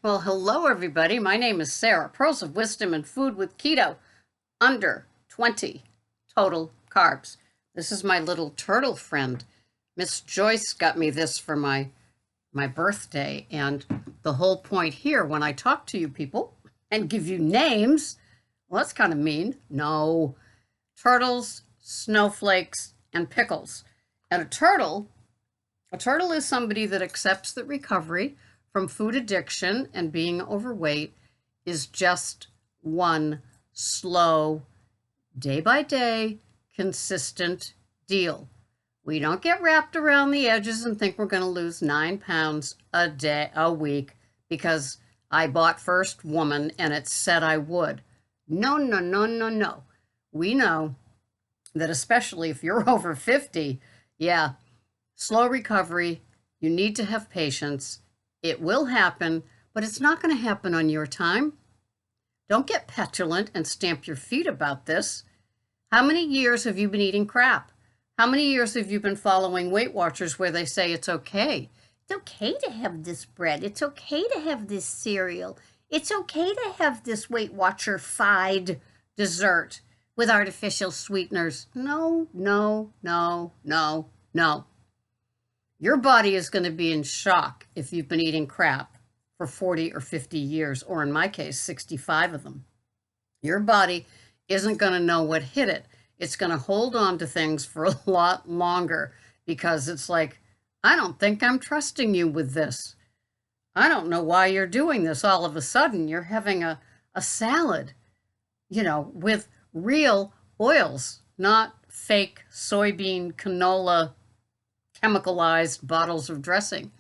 Well, hello, everybody. My name is Sarah. Pearls of Wisdom and Food with Keto. Under 20 total carbs. This is my little turtle friend. Miss Joyce got me this for my birthday. And the whole point here, when I talk to you people and give you names, well, that's kind of mean. No. Turtles, snowflakes, and pickles. And a turtle is somebody that accepts that recovery from food addiction and being overweight is just one slow, day by day, consistent deal. We don't get wrapped around the edges and think we're going to lose 9 pounds a week because I bought First Woman and it said I would. No, no, no, no, no. We know that especially if you're over 50, yeah, slow recovery, you need to have patience. It will happen, but it's not going to happen on your time. Don't get petulant and stamp your feet about this. How many years have you been eating crap? How many years have you been following Weight Watchers where they say it's okay? It's okay to have this bread. It's okay to have this cereal. It's okay to have this Weight Watcher-fied dessert with artificial sweeteners. No, no, no, no, no. Your body is going to be in shock if you've been eating crap for 40 or 50 years, or in my case, 65 of them. Your body isn't going to know what hit it. It's going to hold on to things for a lot longer because it's like, I don't think I'm trusting you with this. I don't know why you're doing this. All of a sudden, you're having a salad, with real oils, not fake soybean canola chemicalized bottles of dressing.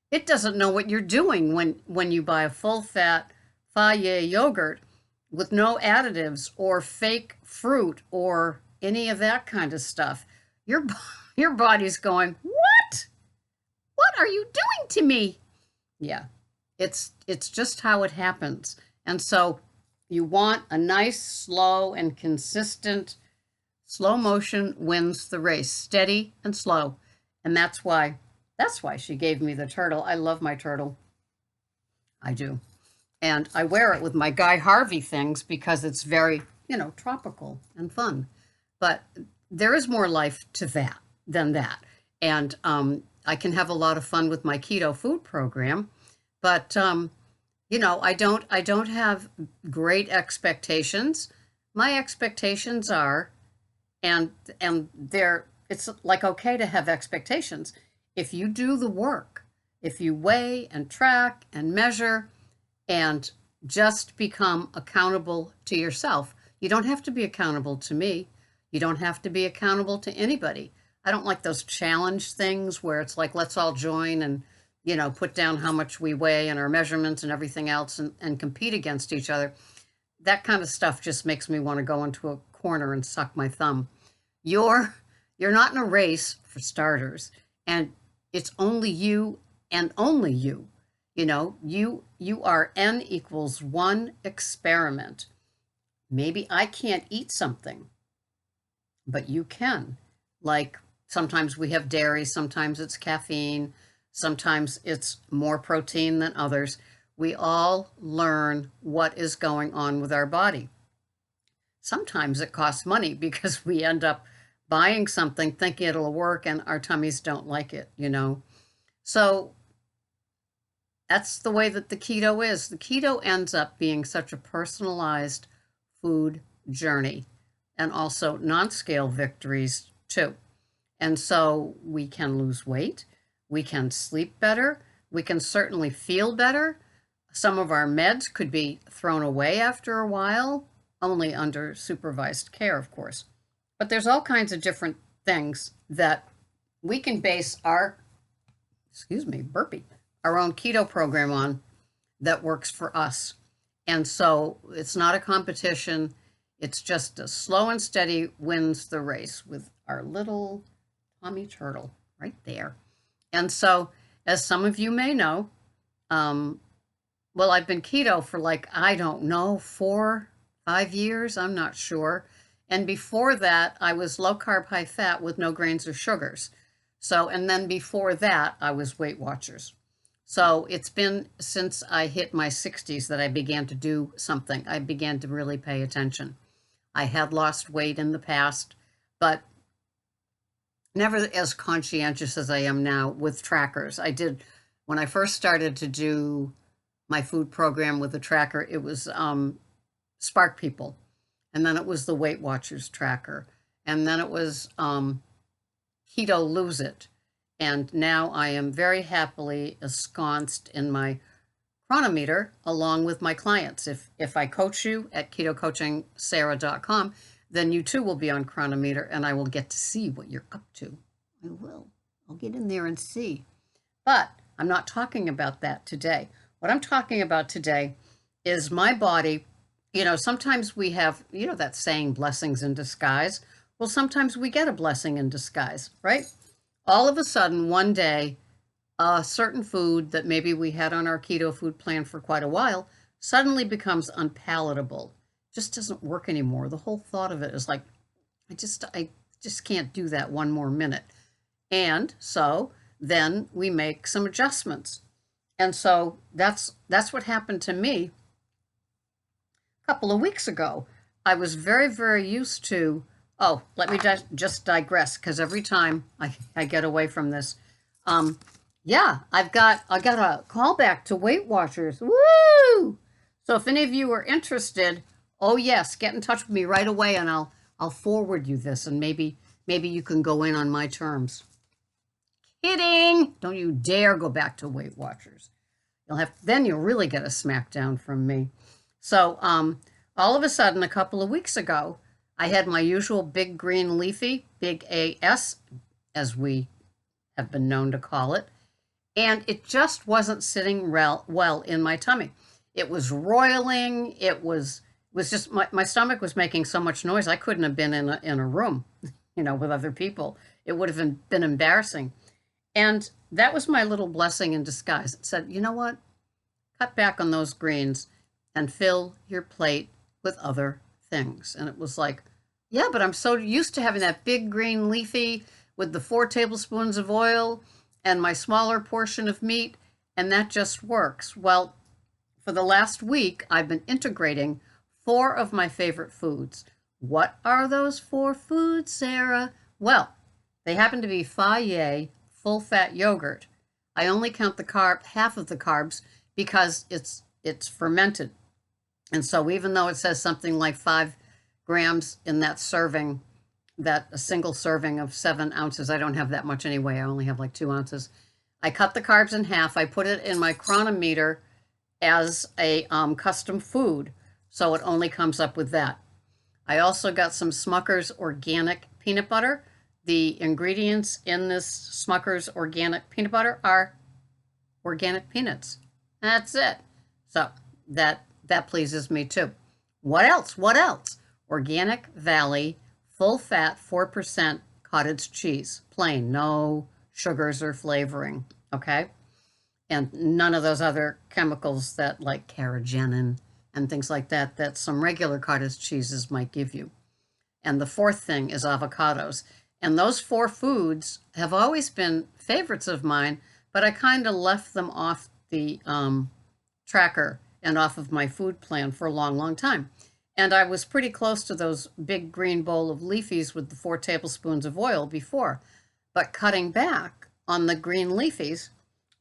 It doesn't know what you're doing when you buy a full-fat Fage yogurt with no additives or fake fruit or any of that kind of stuff. Your body's going, "What? What are you doing to me?" Yeah. It's just how it happens. And so you want a nice, slow and consistent slow motion wins the race, steady and slow. And that's why she gave me the turtle. I love my turtle. I do. And I wear it with my Guy Harvey things because it's very, tropical and fun. But there is more life to that than that. And I can have a lot of fun with my keto food program. But I don't have great expectations. My expectations are, and they're it's like okay to have expectations. If you do the work, if you weigh and track and measure and just become accountable to yourself, you don't have to be accountable to me. You don't have to be accountable to anybody. I don't like those challenge things where it's like, let's all join and, put down how much we weigh and our measurements and everything else and compete against each other. That kind of stuff just makes me want to go into a corner and suck my thumb. You're you're not in a race for starters, and it's only you and only you. You are n equals 1 experiment. Maybe I can't eat something, but you can. Like sometimes we have dairy, sometimes it's caffeine, sometimes it's more protein than others. We all learn what is going on with our body. Sometimes it costs money because we end up buying something thinking it'll work and our tummies don't like it. So that's the way that the keto is. The keto ends up being such a personalized food journey and also non-scale victories too. And so we can lose weight, we can sleep better, we can certainly feel better. Some of our meds could be thrown away after a while, only under supervised care, of course. But there's all kinds of different things that we can base burpee, our own keto program on that works for us. And so it's not a competition. It's just a slow and steady wins the race with our little Tommy Turtle right there. And so, as some of you may know, well, I've been keto for I don't know, 4, 5 years, I'm not sure. And before that, I was low carb, high fat with no grains or sugars. So, and then before that, I was Weight Watchers. So it's been since I hit my 60s that I began to do something. I began to really pay attention. I had lost weight in the past, but never as conscientious as I am now with trackers. I did, when I first started to do my food program with a tracker, it was Spark People. And then it was the Weight Watchers tracker. And then it was Keto Lose It. And now I am very happily ensconced in my chronometer along with my clients. If I coach you at ketocoachingsarah.com, then you too will be on chronometer and I will get to see what you're up to. I will. I'll get in there and see. But I'm not talking about that today. What I'm talking about today is my body. Sometimes we have, that saying, blessings in disguise. Well, sometimes we get a blessing in disguise, right? All of a sudden, one day, a certain food that maybe we had on our keto food plan for quite a while suddenly becomes unpalatable. Just doesn't work anymore. The whole thought of it is like, I just can't do that one more minute. And so then we make some adjustments. And so that's what happened to me a couple of weeks ago. I was very, very used to, let me just digress, because every time I get away from this, I got a call back to Weight Watchers. Woo! So if any of you are interested, oh yes, get in touch with me right away, and I'll forward you this, and maybe you can go in on my terms. Kidding! Don't you dare go back to Weight Watchers. Then you'll really get a smackdown from me. So all of a sudden, a couple of weeks ago, I had my usual big green leafy, big AS, as we have been known to call it, and it just wasn't sitting well in my tummy. It was roiling. It was just, my stomach was making so much noise, I couldn't have been in a room, with other people. It would have been embarrassing. And that was my little blessing in disguise. It said, you know what? Cut back on those greens and fill your plate with other things. And it was like, yeah, but I'm so used to having that big green leafy with the 4 tablespoons of oil and my smaller portion of meat, and that just works. Well, for the last week, I've been integrating 4 of my favorite foods. What are those 4 foods, Sarah? Well, they happen to be Fage full-fat yogurt. I only count half of the carbs because it's fermented. And so even though it says something like 5 grams in that serving, that a single serving of 7 ounces, I don't have that much anyway. I only have like 2 ounces. I cut the carbs in half. I put it in my chronometer as a custom food, so it only comes up with that. I also got some Smucker's organic peanut butter. The ingredients in this Smucker's organic peanut butter are organic peanuts. That's it. So that pleases me too. What else? Organic Valley full-fat 4% cottage cheese, plain, no sugars or flavoring, okay? And none of those other chemicals that like carrageenan and things like that some regular cottage cheeses might give you. And the 4th thing is avocados. And those 4 foods have always been favorites of mine, but I kind of left them off the tracker and off of my food plan for a long, long time. And I was pretty close to those big green bowl of leafies with the 4 tablespoons of oil before. But cutting back on the green leafies,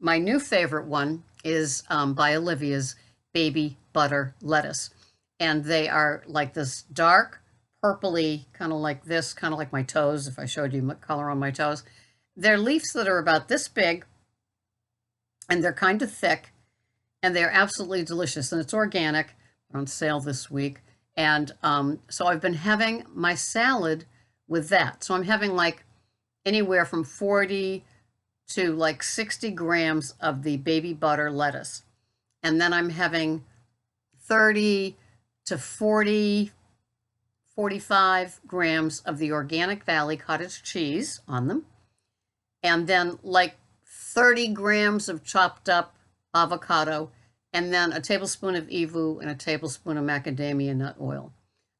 my new favorite one is by Olivia's baby butter lettuce. And they are like this dark, purpley, kind of like this, kind of like my toes, if I showed you my color on my toes. They're leaves that are about this big, and they're kind of thick, and they're absolutely delicious. And it's organic, on sale this week. And so I've been having my salad with that. So I'm having like anywhere from 40 to like 60 grams of the baby butter lettuce. And then I'm having 30 to 40, 45 grams of the Organic Valley cottage cheese on them. And then like 30 grams of chopped up avocado, and then a tablespoon of EVU and a tablespoon of macadamia nut oil.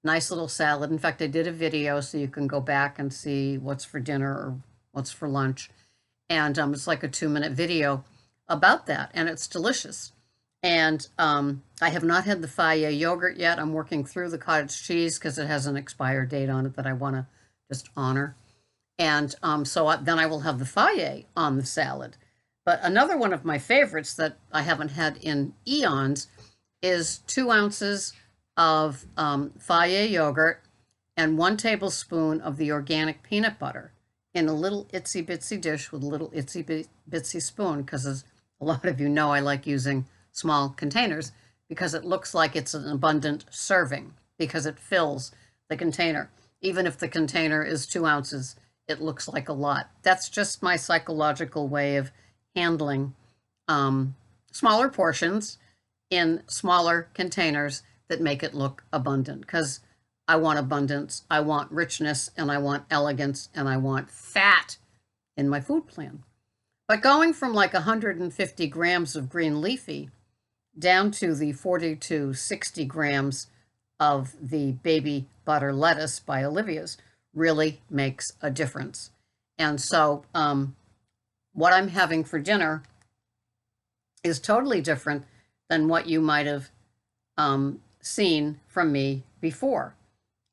Nice little salad. In fact, I did a video so you can go back and see what's for dinner or what's for lunch. And it's like a 2-minute video. about that, and it's delicious. And I have not had the Fage yogurt yet. I'm working through the cottage cheese because it has an expired date on it that I want to just honor. And then I will have the Fage on the salad. But another one of my favorites that I haven't had in eons is 2 ounces of Fage yogurt and 1 tablespoon of the organic peanut butter in a little itsy bitsy dish with a little itsy bitsy spoon, because as a lot of you know, I like using small containers because it looks like it's an abundant serving because it fills the container. Even if the container is 2 ounces, it looks like a lot. That's just my psychological way of handling smaller portions in smaller containers that make it look abundant, because I want abundance, I want richness, and I want elegance, and I want fat in my food plan. But going from like 150 grams of green leafy down to the 40 to 60 grams of the baby butter lettuce by Olivia's really makes a difference. And so what I'm having for dinner is totally different than what you might have seen from me before.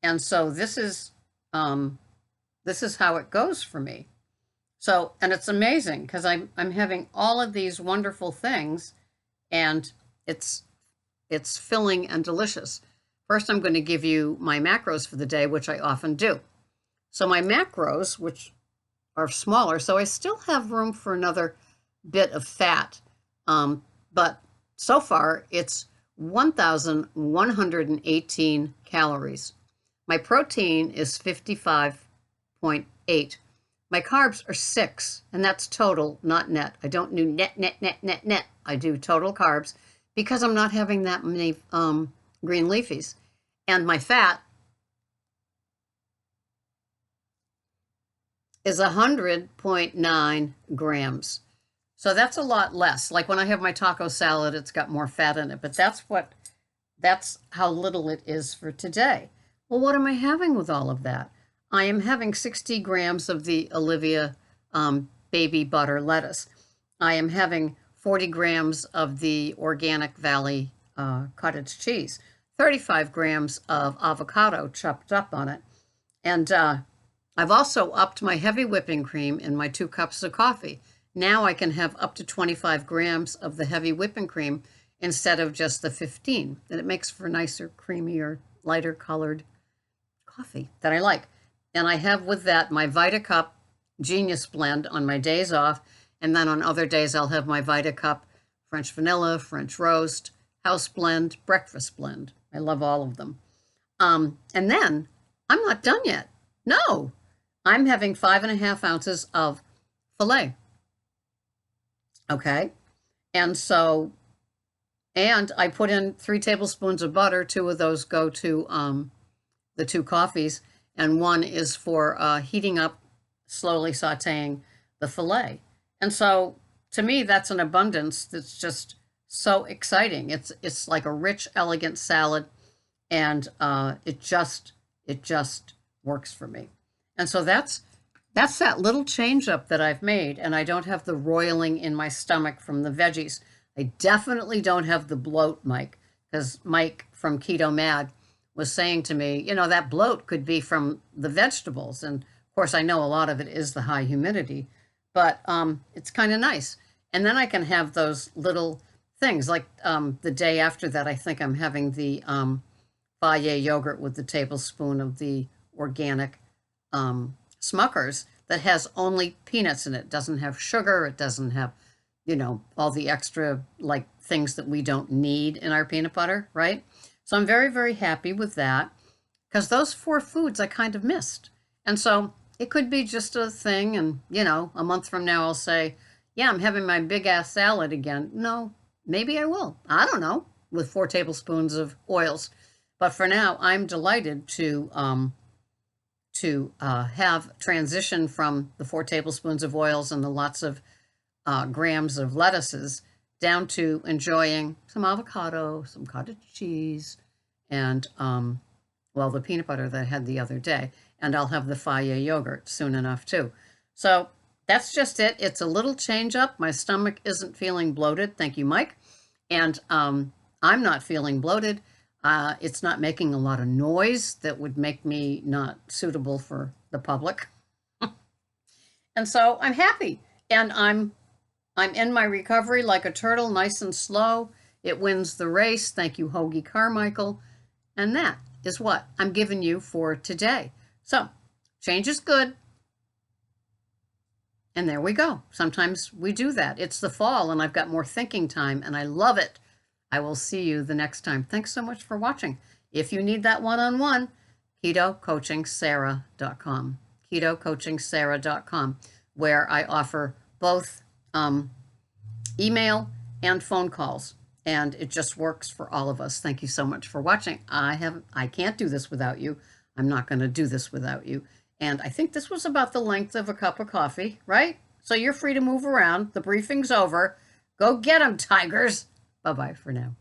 And so this is how it goes for me. So, and it's amazing because I'm having all of these wonderful things, and it's filling and delicious. First, I'm going to give you my macros for the day, which I often do. So my macros, which are smaller, so I still have room for another bit of fat, but so far it's 1,118 calories. My protein is 55.8. My carbs are 6, and that's total, not net. I don't do net. I do total carbs because I'm not having that many green leafies. And my fat is 100.9 grams. So that's a lot less. Like when I have my taco salad, it's got more fat in it, but that's how little it is for today. Well, what am I having with all of that? I am having 60 grams of the Olivia baby butter lettuce. I am having 40 grams of the Organic Valley cottage cheese, 35 grams of avocado chopped up on it. And I've also upped my heavy whipping cream in my 2 cups of coffee. Now I can have up to 25 grams of the heavy whipping cream instead of just the 15. And it makes for nicer, creamier, lighter colored coffee that I like. And I have with that my VitaCup Genius Blend on my days off. And then on other days, I'll have my VitaCup French Vanilla, French Roast, House Blend, Breakfast Blend. I love all of them. And then I'm not done yet. No, I'm having 5.5 ounces of filet. Okay. And so, and I put in 3 tablespoons of butter. 2 of those go to the 2 coffees, and 1 is for heating up, slowly sauteing the filet. And so to me, that's an abundance that's just so exciting. It's like a rich, elegant salad, and it just works for me. And so that's that little change up that I've made, and I don't have the roiling in my stomach from the veggies. I definitely don't have the bloat, Mike, because Mike from Keto Mad was saying to me, you know, that bloat could be from the vegetables. And of course, I know a lot of it is the high humidity, but it's kind of nice. And then I can have those little things like the day after that, I think I'm having the Fage yogurt with the tablespoon of the organic Smucker's that has only peanuts in it. It doesn't have sugar. It doesn't have, you know, all the extra like things that we don't need in our peanut butter, right? So I'm very, very happy with that because those 4 foods I kind of missed. And so it could be just a thing. And, you know, a month from now, I'll say, yeah, I'm having my big ass salad again. No, maybe I will. I don't know, with 4 tablespoons of oils. But for now, I'm delighted to have transition from the 4 tablespoons of oils and the lots of grams of lettuces down to enjoying some avocado, some cottage cheese, and, well, the peanut butter that I had the other day. And I'll have the Fage yogurt soon enough, too. So that's just it. It's a little change up. My stomach isn't feeling bloated. Thank you, Mike. And I'm not feeling bloated. It's not making a lot of noise that would make me not suitable for the public. And so I'm happy. And I'm in my recovery like a turtle, nice and slow. It wins the race. Thank you, Hoagie Carmichael. And that is what I'm giving you for today. So change is good. And there we go. Sometimes we do that. It's the fall and I've got more thinking time and I love it. I will see you the next time. Thanks so much for watching. If you need that one-on-one, KetoCoachingSarah.com. KetoCoachingSarah.com, where I offer both email and phone calls. And it just works for all of us. Thank you so much for watching. I can't do this without you. I'm not going to do this without you. And I think this was about the length of a cup of coffee, right? So you're free to move around. The briefing's over. Go get 'em, tigers. Bye-bye for now.